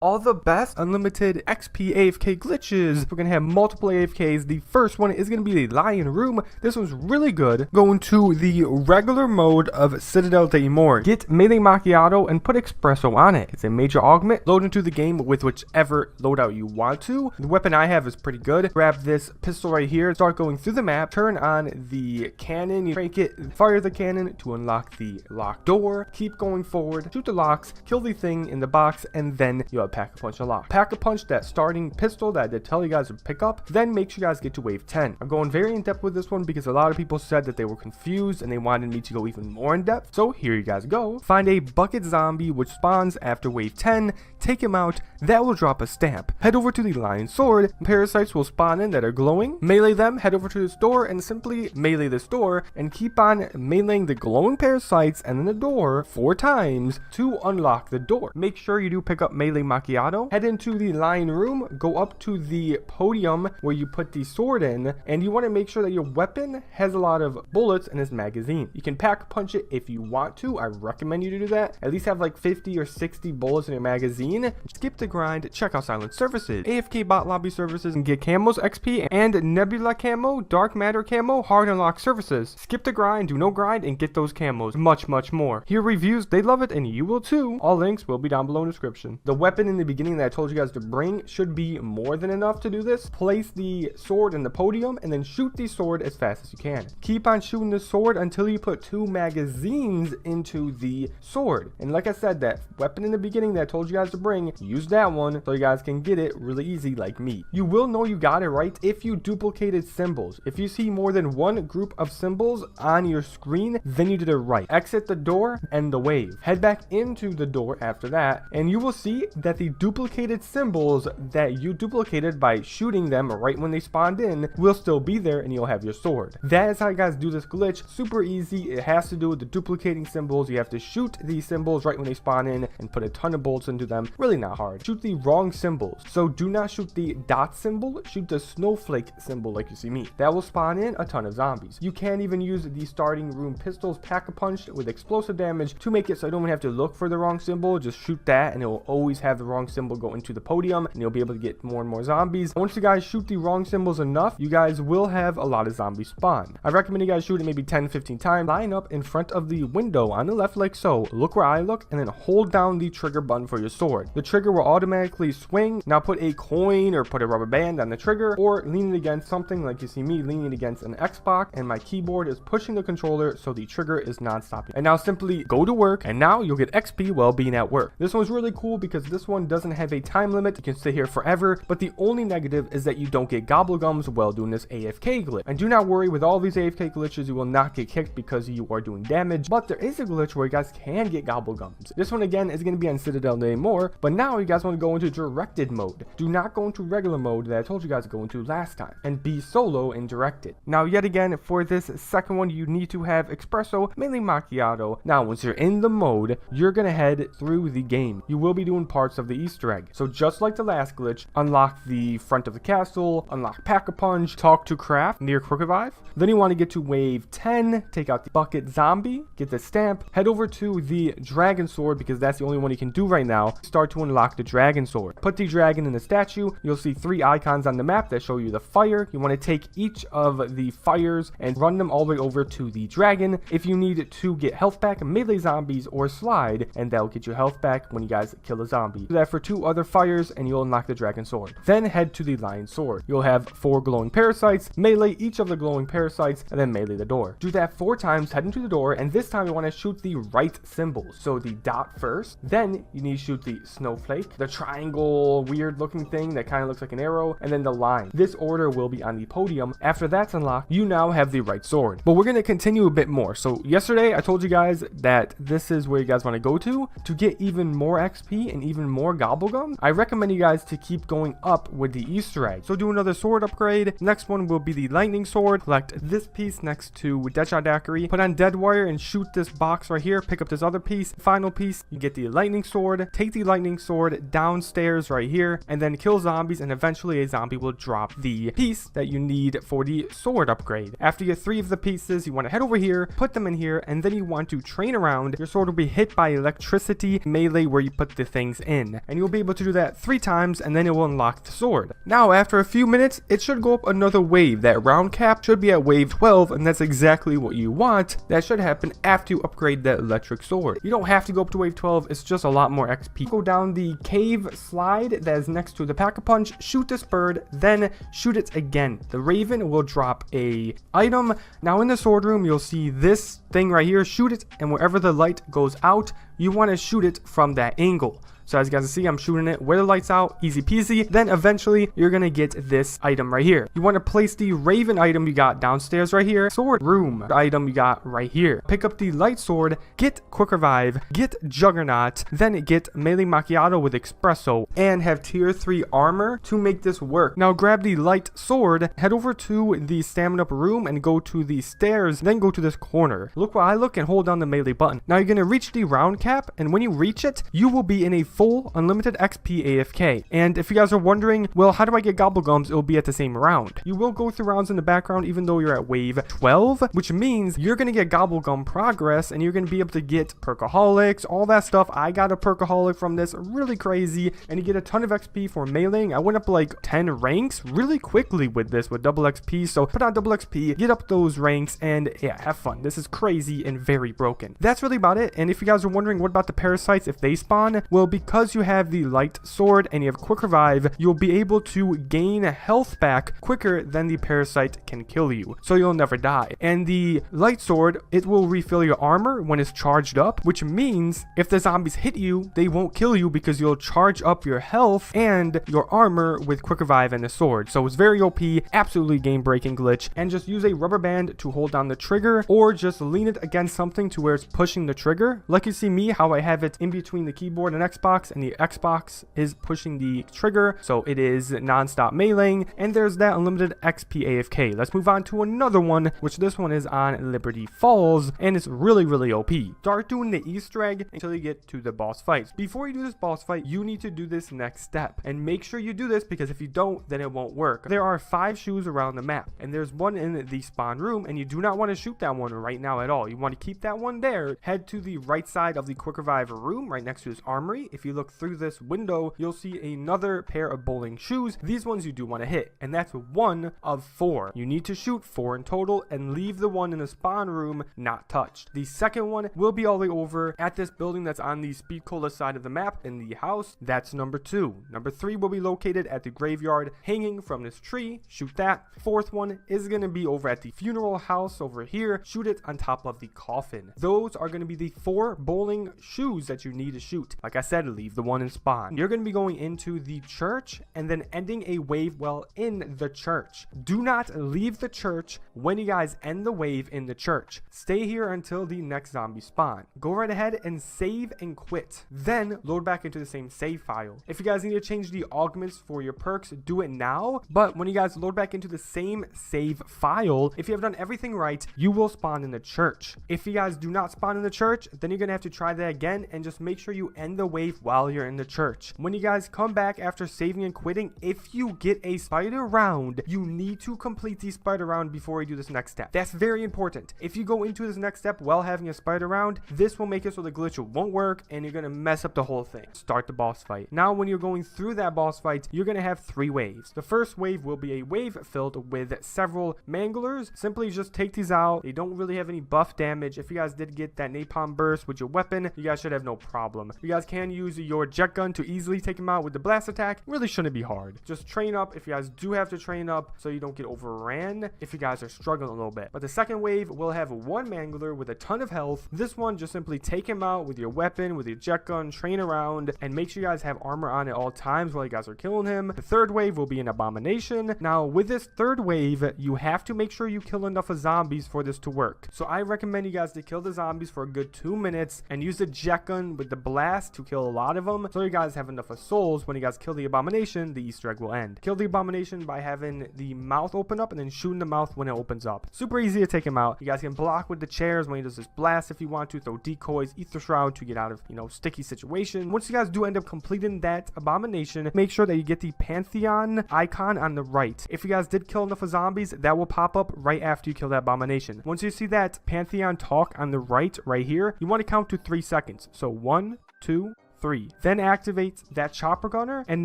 All the best unlimited XP AFK glitches. We're gonna have multiple AFKs. The first one is gonna be the Lion Room. This one's really good. Go into the regular mode of Citadel Daymore. Get Melee Macchiato and put Espresso on it. It's a major augment. Load into the game with whichever loadout you want to. The weapon I have is pretty good. Grab this pistol right here. Start going through the map. Turn on the cannon. You crank it. Fire the cannon to unlock the locked door. Keep going forward. Shoot the locks. Kill the thing in the box, and then you'll Pack-a-Punch a lock. Pack-a-Punch that starting pistol that I did tell you guys to pick up, then make sure you guys get to wave 10. I'm going very in depth with this one because a lot of people said that they were confused and they wanted me to go even more in depth. So here you guys go. Find a bucket zombie which spawns after wave 10. Take him out. That will drop a stamp. Head over to the Lion Sword. Parasites will spawn in that are glowing. Melee them. Head over to this door and simply melee this door and keep on meleeing the glowing parasites and then the door 4 times to unlock the door. Make sure you do pick up Melee Macchiato. Head into the Lion Room. Go up to the podium where you put the sword in, and you want to make sure that your weapon has a lot of bullets in its magazine. You can pack-a-punch it if you want to. I recommend you to do that. At least have like 50 or 60 bullets in your magazine. Skip the grind. Check out silent services, AFK bot lobby services, and get camos XP and nebula camo, dark matter camo, hard unlock services. Skip the grind, do no grind, and get those camos. Much more. Hear reviews, they love it, and you will too. All links will be down below in the description. The weapon in the beginning that I told you guys to bring should be more than enough to do this. Place the sword in the podium and then shoot the sword as fast as you can. Keep on shooting the sword until you put 2 magazines into the sword. And like I said, that weapon in the beginning that I told you guys to bring, use that one so you guys can get it really easy like me. You will know you got it right if you duplicated symbols. If you see more than one group of symbols on your screen, then you did it right. Exit the door and the wave. Head back into the door after that, and you will see that the duplicated symbols that you duplicated by shooting them right when they spawned in will still be there, and you'll have your sword. That is how you guys do this glitch. Super easy. It has to do with the duplicating symbols. You have to shoot these symbols right when they spawn in and put a ton of bullets into them. Really not hard. Shoot the wrong symbols. So do not shoot the dot symbol. Shoot the snowflake symbol like you see me. That will spawn in a ton of zombies. You can even use the starting room pistols pack-a-punch with explosive damage to make it so I don't have to look for the wrong symbol. Just shoot that and it will always have the wrong symbol go into the podium, and you'll be able to get more and more zombies. Once you guys shoot the wrong symbols enough, you guys will have a lot of zombies spawn. I recommend you guys shoot it maybe 10-15 times. Line up in front of the window on the left like so. Look where I look, and then hold down the trigger button for your sword. The trigger will automatically swing. Now put a coin or put a rubber band on the trigger, or lean it against something like you see me leaning against an Xbox, and my keyboard is pushing the controller so the trigger is non-stopping. And now simply go to work, and now you'll get XP while being at work. This one's really cool because this one doesn't have a time limit. You can stay here forever, but the only negative is that you don't get gobblegums while doing this AFK glitch. And do not worry, with all these AFK glitches you will not get kicked because you are doing damage, but there is a glitch where you guys can get gobblegums. This one again is going to be on Citadel Daymore, but now you guys want to go into directed mode. Do not go into regular mode that I told you guys to go into last time, and be solo and directed. Now yet again, for this second one you need to have Espresso, Melee Macchiato. Now once you're in the mode, you're going to head through the game. You will be doing parts of the Easter egg. So just like the last glitch, unlock the front of the castle, unlock Pack-a-Punch, talk to Craft near Crooked. Then you want to get to wave 10, take out the bucket zombie, get the stamp, head over to the dragon sword because that's the only one you can do right now. Start to unlock the dragon sword. Put the dragon in the statue. You'll see 3 icons on the map that show you the fire. You want to take each of the fires and run them all the way over to the dragon. If you need to get health back, melee zombies or slide, and that'll get you health back when you guys kill a zombie. Do that for 2 other fires and you'll unlock the dragon sword. Then head to the lion sword. You'll have 4 glowing parasites. Melee each of the glowing parasites and then melee the door. Do that 4 times, head into the door, and this time you want to shoot the right symbols. So the dot first, then you need to shoot the snowflake, the triangle weird looking thing that kind of looks like an arrow, and then the line. This order will be on the podium. After that's unlocked, you now have the right sword. But we're going to continue a bit more. So yesterday I told you guys that this is where you guys want to go to get even more XP and even more gobblegum. I recommend you guys to keep going up with the Easter egg. So do another sword upgrade. Next one will be the lightning sword. Collect this piece next to Deadshot Daiquiri. Put on dead wire and shoot this box right here. Pick up this other piece. Final piece, you get the lightning sword. Take the lightning sword downstairs right here and then kill zombies, and eventually a zombie will drop the piece that you need for the sword upgrade. After you get 3 of the pieces, you want to head over here, put them in here, and then you want to train around. Your sword will be hit by electricity melee where you put the things in. win. And you'll be able to do that 3 times, and then it will unlock the sword. Now, after a few minutes, it should go up another wave. That round cap should be at wave 12, and that's exactly what you want. That should happen after you upgrade that electric sword. You don't have to go up to wave 12, it's just a lot more XP. Go down the cave slide that is next to the pack-a-punch, shoot this bird, then shoot it again. The raven will drop a item. Now in the sword room, you'll see this thing right here. Shoot it, and wherever the light goes out, you want to shoot it from that angle. So as you guys can see, I'm shooting it where the light's out, easy peasy. Then eventually you're gonna get this item right here. You want to place the raven item you got downstairs right here. Sword room item you got right here. Pick up the light sword, get quick revive, get juggernaut, then get melee macchiato with espresso, and have tier 3 armor to make this work. Now grab the light sword, head over to the stamina up room and go to the stairs, then go to this corner. Look where I look and hold down the melee button. Now you're gonna reach the round cap, and when you reach it, you will be in a full unlimited XP AFK. And if you guys are wondering, well, how do I get gobblegums? It will be at the same round. You will go through rounds in the background even though you're at wave 12, which means you're going to get gobblegum progress, and you're going to be able to get perkaholics, all that stuff. I got a perkaholic from this, really crazy, and you get a ton of XP for meleeing. I went up like 10 ranks really quickly with this, with double XP. So put on double XP, get up those ranks, and yeah, have fun. This is crazy and very broken. That's really about it. And if you guys are wondering what about the parasites if they spawn, well, because you have the light sword and you have quick revive, you'll be able to gain health back quicker than the parasite can kill you, so you'll never die. And the light sword, it will refill your armor when it's charged up, which means if the zombies hit you, they won't kill you because you'll charge up your health and your armor with quick revive and the sword. So it's very OP, absolutely game breaking glitch. And just use a rubber band to hold down the trigger, or just lean it against something to where it's pushing the trigger, like you see me, how I have it in between the keyboard and Xbox, and the Xbox is pushing the trigger, so it is non-stop meleeing. And there's that unlimited XP AFK. Let's move on to another one, which this one is on Liberty Falls, and it's really OP. Start doing the Easter egg until you get to the boss fights. Before you do this boss fight, you need to do this next step, and make sure you do this, because if you don't, then it won't work. There are 5 shoes around the map, and there's one in the spawn room, and you do not want to shoot that one right now at all. You want to keep that one there. Head to the right side of the quick revive room right next to his armory. If you look through this window, you'll see another pair of bowling shoes. These ones you do want to hit, and that's 1 of 4. You need to shoot 4 in total and leave the one in the spawn room not touched. The second one will be all the way over at this building that's on the speed cola side of the map in the house. That's number 2. Number 3 will be located at the graveyard hanging from this tree. Shoot that. 4th one is going to be over at the funeral house over here. Shoot it on top of the coffin. Those are going to be the 4 bowling shoes that you need to shoot. Like I said, leave the one in spawn. You're going to be going into the church and then ending a wave while in the church. Do not leave the church when you guys end the wave in the church. Stay here until the next zombie spawn. Go right ahead and save and quit. Then load back into the same save file. If you guys need to change the augments for your perks, do it now. But when you guys load back into the same save file, if you have done everything right, you will spawn in the church. If you guys do not spawn in the church, then you're going to have to try that again, and just make sure you end the wave while you're in the church. When you guys come back after saving and quitting, if you get a spider round, you need to complete the spider round before you do this next step. That's very important. If you go into this next step while having a spider round, this will make it so the glitch won't work and you're going to mess up the whole thing. Start the boss fight. Now when you're going through that boss fight, you're going to have 3 waves. The first wave will be a wave filled with several manglers. Simply just take these out. They don't really have any buff damage. If you guys did get that napalm burst with your weapon, you guys should have no problem. You guys can use your jet gun to easily take them out with the blast attack. Really shouldn't be hard. Just train up if you guys do have to train up so you don't get overran if you guys are struggling a little bit. But the second wave will have 1 mangler with a ton of health. This one, just simply take him out with your weapon, with your jet gun, train around, and make sure you guys have armor on at all times while you guys are killing him. The third wave will be an abomination. Now with this third wave, you have to make sure you kill enough of zombies for this to work. So I recommend you guys to kill the zombies for a good 2 minutes and use the jet gun with the blast to kill a lot of them, so you guys have enough of souls. When you guys kill the abomination, the Easter egg will end. Kill the abomination by having the mouth open up and then shooting the mouth when it opens up. Super easy to take him out. You guys can block with the chairs when he does this blast if you want to. Throw decoys, ether shroud to get out of, sticky situation. Once you guys do end up completing that abomination, make sure that you get the Pantheon icon on the right. If you guys did kill enough of zombies, that will pop up right after you kill that abomination. Once you see that Pantheon talk on the right here, you want to count to 3 seconds. So 1, 2, 3. Then activate that chopper gunner, and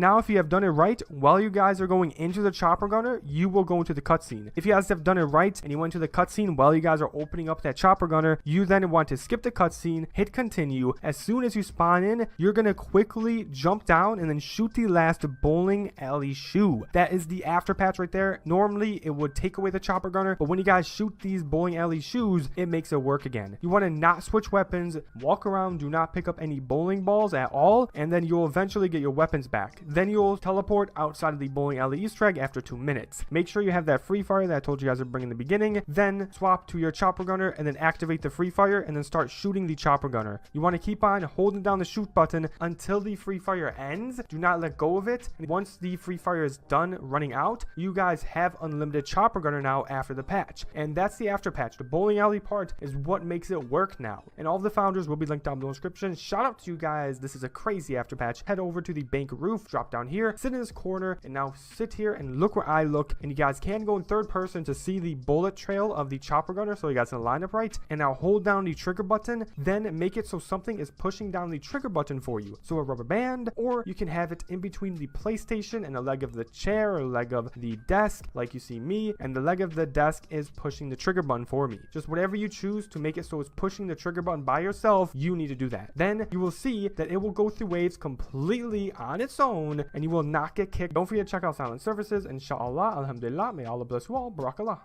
now if you have done it right, while you guys are going into the chopper gunner, you will go into the cutscene. If you guys have done it right and you went to the cutscene while you guys are opening up that chopper gunner, you then want to skip the cutscene, hit continue. As soon as you spawn in, you're gonna quickly jump down and then shoot the last bowling alley shoe. That is the after patch right there. Normally it would take away the chopper gunner, but when you guys shoot these bowling alley shoes, it makes it work again. You want to not switch weapons, walk around, do not pick up any bowling balls at all, and then you'll eventually get your weapons back. Then you'll teleport outside of the bowling alley Easter egg after 2 minutes. Make sure you have that free fire that I told you guys to bring in the beginning. Then swap to your chopper gunner and then activate the free fire and then start shooting the chopper gunner. You want to keep on holding down the shoot button until the free fire ends. Do not let go of it. And once the free fire is done running out, you guys have unlimited chopper gunner now after the patch. And that's the after patch. The bowling alley part is what makes it work now. And all of the founders will be linked down below in the description. Shout out to you guys. This is a crazy after patch. Head over to the bank roof, drop down here, sit in this corner, and now sit here and look where I look. And you guys can go in third person to see the bullet trail of the chopper gunner, so you guys can line up right. And now hold down the trigger button, then make it so something is pushing down the trigger button for you. So a rubber band, or you can have it in between the PlayStation and the leg of the chair or leg of the desk, like you see me, and the leg of the desk is pushing the trigger button for me. Just whatever you choose to make it so it's pushing the trigger button by yourself, you need to do that. Then you will see that it will go through waves completely on its own and you will not get kicked. Don't forget to check out Silent Services. Inshallah, alhamdulillah, may Allah bless you all. Barakallah.